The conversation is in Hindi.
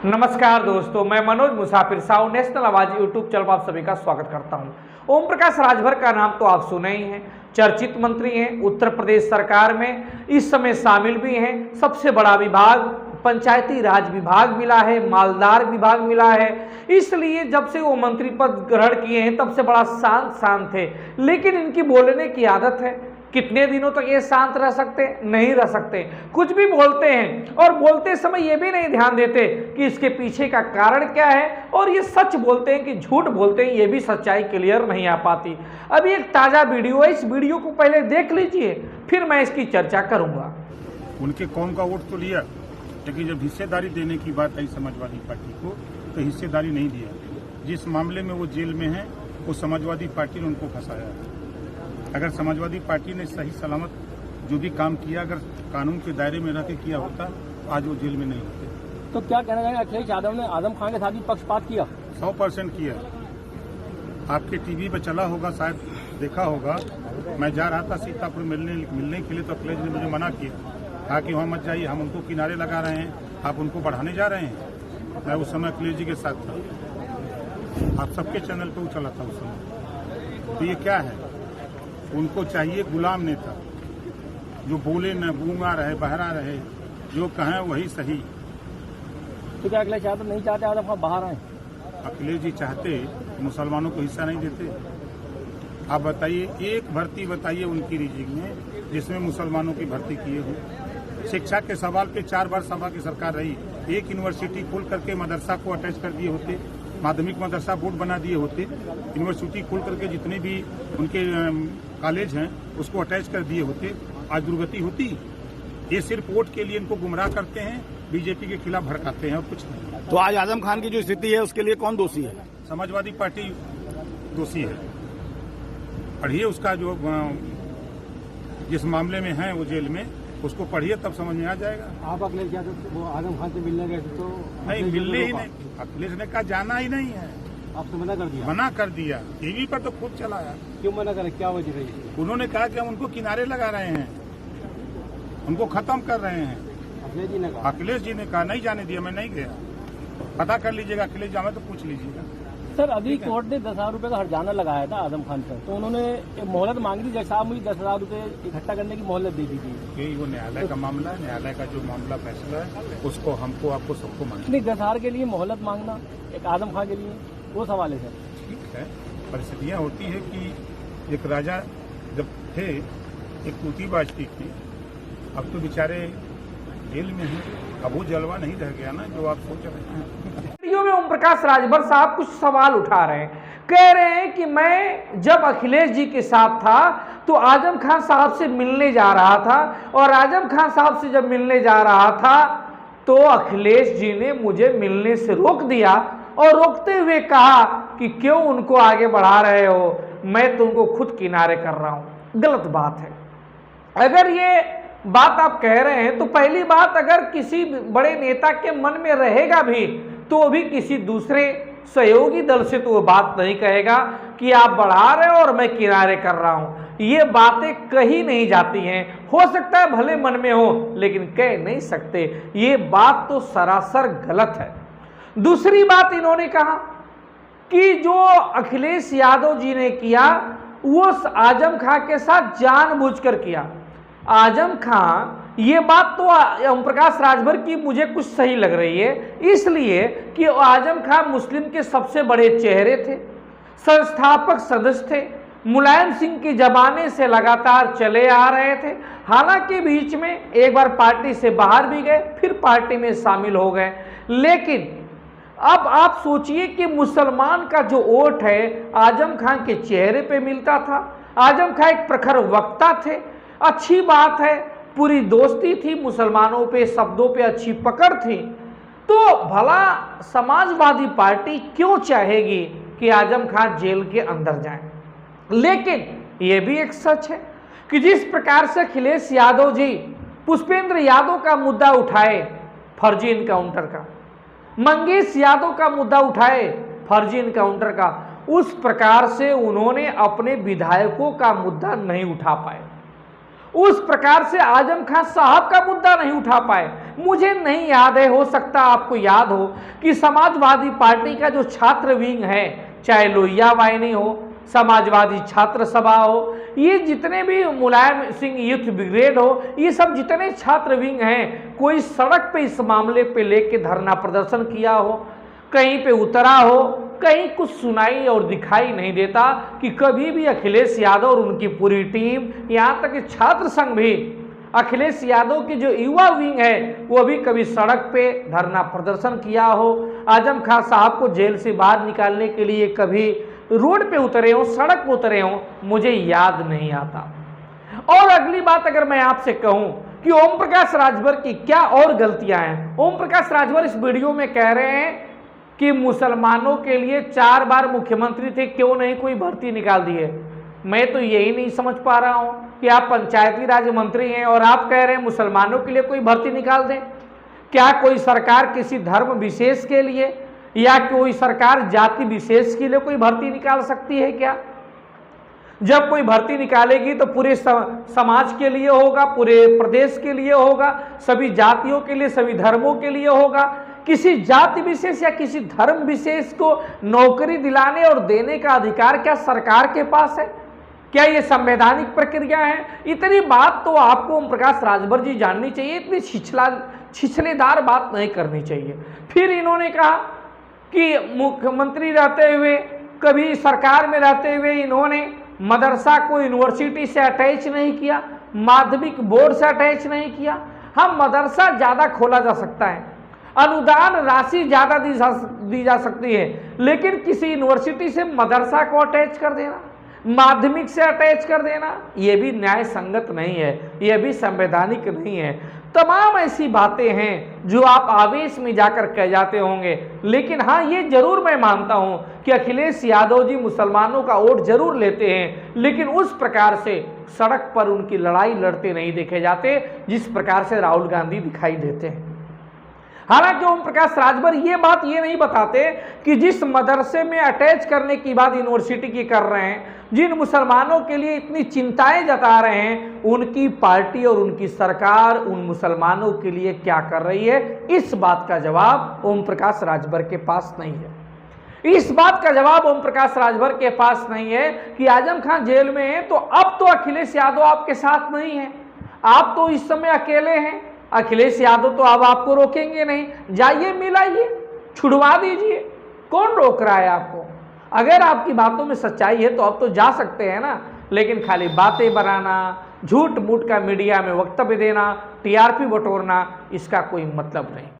नमस्कार दोस्तों, मैं मनोज मुसाफिर साहू नेशनल आवाज यूट्यूब चैनल पर आप सभी का स्वागत करता हूं। ओम प्रकाश राजभर का नाम तो आप सुने ही हैं, चर्चित मंत्री हैं, उत्तर प्रदेश सरकार में इस समय शामिल भी हैं। सबसे बड़ा विभाग पंचायती राज विभाग मिला है, मालदार विभाग मिला है, इसलिए जब से वो मंत्री पद ग्रहण किए हैं तब से बड़ा शांत थे। लेकिन इनकी बोलने की आदत है, कितने दिनों तक ये शांत रह सकते? नहीं रह सकते, कुछ भी बोलते हैं और बोलते समय ये भी नहीं ध्यान देते कि इसके पीछे का कारण क्या है, और ये सच बोलते हैं कि झूठ बोलते हैं, ये भी सच्चाई क्लियर नहीं आ पाती। अभी एक ताज़ा वीडियो है, इस वीडियो को पहले देख लीजिए, फिर मैं इसकी चर्चा करूंगा। उनके कौम का वोट तो लिया, लेकिन जब हिस्सेदारी देने की बात आई समाजवादी पार्टी को तो हिस्सेदारी नहीं दिया। जिस मामले में वो जेल में है वो समाजवादी पार्टी ने उनको फंसाया। अगर समाजवादी पार्टी ने सही सलामत जो भी काम किया, अगर कानून के दायरे में रह के किया होता, आज वो जेल में नहीं होते। तो क्या कहना चाहेंगे, अखिलेश यादव ने आजम खान के साथ भी पक्षपात किया? 100% किया। आपके टीवी पे चला होगा, शायद देखा होगा। मैं जा रहा था सीतापुर मिलने के लिए, तो अखिलेश ने मुझे मना किया, कहा कि वहाँ मत जाइए, हम उनको किनारे लगा रहे हैं, आप उनको बढ़ाने जा रहे हैं। मैं उस समय अखिलेश जी के साथ था, आप सबके चैनल पे वो चला था उस समय। तो ये क्या है, उनको चाहिए गुलाम नेता जो बोले न, गूंगा रहे, बहरा रहे, जो कहें वही सही। तो क्या अखिलेश यादव नहीं चाहते आजम खान बाहर आए? अखिलेश जी चाहते तो मुसलमानों को हिस्सा नहीं देते। आप बताइए, एक भर्ती बताइए उनकी रीजिंग में जिसमें मुसलमानों की भर्ती किए हो। शिक्षा के सवाल पे 4 बार सभा की सरकार रही, एक यूनिवर्सिटी खोल करके मदरसा को अटैच कर दिए होते, माध्यमिक मदरसा बोर्ड बना दिए होते, यूनिवर्सिटी खोल करके जितने भी उनके कॉलेज हैं उसको अटैच कर दिए होते, आज दुर्गति होती। ये सिर्फ वोट के लिए इनको गुमराह करते हैं, बीजेपी के खिलाफ भड़काते हैं और कुछ नहीं। तो आज आजम खान की जो स्थिति है उसके लिए कौन दोषी है? समाजवादी पार्टी दोषी है। पढ़िए उसका जो जिस मामले में है वो जेल में, उसको पढ़िए तब समझ में आ जाएगा। आप अखिलेश यादव वो आजम खान से मिलने गए थे तो नहीं, मिलने ही नहीं, अखिलेश ने कहा जाना ही नहीं है। आपने मना कर दिया? मना कर दिया, टीवी पर तो खुद चलाया। क्यों मना करें, क्या वजह रही? उन्होंने कहा कि हम उनको किनारे लगा रहे हैं, उनको खत्म कर रहे हैं। अखिलेश जी ने कहा? अखिलेश जी ने कहा नहीं जाने दिया, मैं नहीं गया। पता कर लीजिएगा, अखिलेश जामे तो पूछ लीजिएगा। सर, अभी कोर्ट ने 10,000 रुपए का हर्जाना लगाया था आजम खान पर, तो उन्होंने एक मोहलत मांगी थी, जज साहब मुझे 10,000 रुपए इकट्ठा करने की मोहलत दे दी थी। यही वो न्यायालय का मामला है, न्यायालय का जो मामला फैसला है उसको हमको आपको सबको मानना। नहीं, 10,000 के लिए मोहलत मांगना एक आजम खान के लिए वो सवाल है सर। ठीक है, परिस्थितियाँ होती है कि एक राजा जब थे, एक तूतीबाज थी, अब तो बेचारे जेल में हैं, अब वो जलवा नहीं रह गया ना जो आप सोच रहे हैं। वीडियो में ओम प्रकाश राजभर साहब कुछ सवाल उठा रहे हैं, कह रहे हैं कि मैं जब अखिलेश जी के साथ था तो आजम खान साहब से मिलने जा रहा था, और आजम खान साहब से जब मिलने जा रहा था तो अखिलेश जी ने मुझे मिलने से रोक दिया, और रोकते हुए कहा कि क्यों उनको आगे बढ़ा रहे हो, मैं तो उनको खुद किनारे कर रहा हूं। गलत बात है। अगर ये बात आप कह रहे हैं तो पहली बात, अगर किसी बड़े नेता के मन में रहेगा भी तो भी किसी दूसरे सहयोगी दल से तो वो बात नहीं कहेगा कि आप बढ़ा रहे हो और मैं किनारे कर रहा हूं। ये बातें कही नहीं जाती हैं, हो सकता है भले मन में हो लेकिन कह नहीं सकते। ये बात तो सरासर गलत है। दूसरी बात इन्होंने कहा कि जो अखिलेश यादव जी ने किया वो आजम खान के साथ जानबूझकर किया। आजम खान, ये बात तो ओम प्रकाश राजभर की मुझे कुछ सही लग रही है, इसलिए कि आजम खान मुस्लिम के सबसे बड़े चेहरे थे, संस्थापक सदस्य थे, मुलायम सिंह के जमाने से लगातार चले आ रहे थे। हालांकि बीच में एक बार पार्टी से बाहर भी गए, फिर पार्टी में शामिल हो गए, लेकिन अब आप सोचिए कि मुसलमान का जो वोट है आजम खान के चेहरे पे मिलता था। आजम खान एक प्रखर वक्ता थे, अच्छी बात है, पूरी दोस्ती थी, मुसलमानों पे शब्दों पे अच्छी पकड़ थी। तो भला समाजवादी पार्टी क्यों चाहेगी कि आजम खान जेल के अंदर जाएं? लेकिन यह भी एक सच है कि जिस प्रकार से अखिलेश यादव जी पुष्पेंद्र यादव का मुद्दा उठाए, फर्जी इनकाउंटर का, मंगेश यादव का मुद्दा उठाए, फर्जी इनकाउंटर का, उस प्रकार से उन्होंने अपने विधायकों का मुद्दा नहीं उठा पाए। उस प्रकार से आजम खान साहब का मुद्दा नहीं उठा पाए। मुझे नहीं याद है, हो सकता आपको याद हो कि समाजवादी पार्टी का जो छात्र विंग है, चाहे लोहिया वाहिनी हो, समाजवादी छात्र सभा हो, ये जितने भी मुलायम सिंह यूथ ब्रिगेड हो, ये सब जितने छात्र विंग हैं, कोई सड़क पे इस मामले पे लेके धरना प्रदर्शन किया हो, कहीं पे उतरा हो, कहीं कुछ सुनाई और दिखाई नहीं देता कि कभी भी अखिलेश यादव और उनकी पूरी टीम, यहाँ तक कि छात्र संघ भी अखिलेश यादव की जो युवा विंग है वो भी कभी सड़क पे धरना प्रदर्शन किया हो, आजम खान साहब को जेल से बाहर निकालने के लिए कभी रोड पे उतरे हो, सड़क पे उतरे हो, मुझे याद नहीं आता। और अगली बात अगर मैं आपसे कहूं कि ओम प्रकाश राजभर की क्या और गलतियां हैं। ओम प्रकाश राजभर इस वीडियो में कह रहे हैं कि मुसलमानों के लिए 4 बार मुख्यमंत्री थे, क्यों नहीं कोई भर्ती निकाल दी है। मैं तो यही नहीं समझ पा रहा हूं कि आप पंचायती राज मंत्री हैं और आप कह रहे हैं मुसलमानों के लिए कोई भर्ती निकाल दें। क्या कोई सरकार किसी धर्म विशेष के लिए या कोई सरकार जाति विशेष के लिए कोई भर्ती निकाल सकती है क्या? जब कोई भर्ती निकालेगी तो पूरे समाज के लिए होगा, पूरे प्रदेश के लिए होगा, सभी जातियों के लिए, सभी धर्मों के लिए होगा। किसी जाति विशेष या किसी धर्म विशेष को नौकरी दिलाने और देने का अधिकार क्या सरकार के पास है? क्या ये संवैधानिक प्रक्रिया है? इतनी बात तो आपको ओम प्रकाश राजभर जी जाननी चाहिए, इतनी छिछलेदार बात नहीं करनी चाहिए। फिर इन्होंने कहा कि मुख्यमंत्री रहते हुए, कभी सरकार में रहते हुए इन्होंने मदरसा को यूनिवर्सिटी से अटैच नहीं किया, माध्यमिक बोर्ड से अटैच नहीं किया। हम मदरसा ज़्यादा खोला जा सकता है, अनुदान राशि ज़्यादा दी जा सकती है, लेकिन किसी यूनिवर्सिटी से मदरसा को अटैच कर देना, माध्यमिक से अटैच कर देना, ये भी न्याय संगत नहीं है, ये भी संवैधानिक नहीं है। तमाम ऐसी बातें हैं जो आप आवेश में जाकर कह जाते होंगे, लेकिन हाँ ये जरूर मैं मानता हूं कि अखिलेश यादव जी मुसलमानों का वोट जरूर लेते हैं, लेकिन उस प्रकार से सड़क पर उनकी लड़ाई लड़ते नहीं देखे जाते जिस प्रकार से राहुल गांधी दिखाई देते हैं। हालांकि ओम प्रकाश राजभर ये बात ये नहीं बताते कि जिस मदरसे में अटैच करने की बात यूनिवर्सिटी की कर रहे हैं, जिन मुसलमानों के लिए इतनी चिंताएं जता रहे हैं, उनकी पार्टी और उनकी सरकार उन मुसलमानों के लिए क्या कर रही है, इस बात का जवाब ओम प्रकाश राजभर के पास नहीं है। इस बात का जवाब ओम प्रकाश राजभर के पास नहीं है कि आजम खान जेल में है तो अब तो अखिलेश यादव आपके साथ नहीं है, आप तो इस समय अकेले हैं। अखिलेश यादव तो अब आपको रोकेंगे नहीं, जाइए मिलाइए, छुड़वा दीजिए, कौन रोक रहा है आपको? अगर आपकी बातों में सच्चाई है तो अब तो जा सकते हैं ना, लेकिन खाली बातें बनाना, झूठ मूठ का मीडिया में वक्तव्य देना, टीआरपी बटोरना, इसका कोई मतलब नहीं।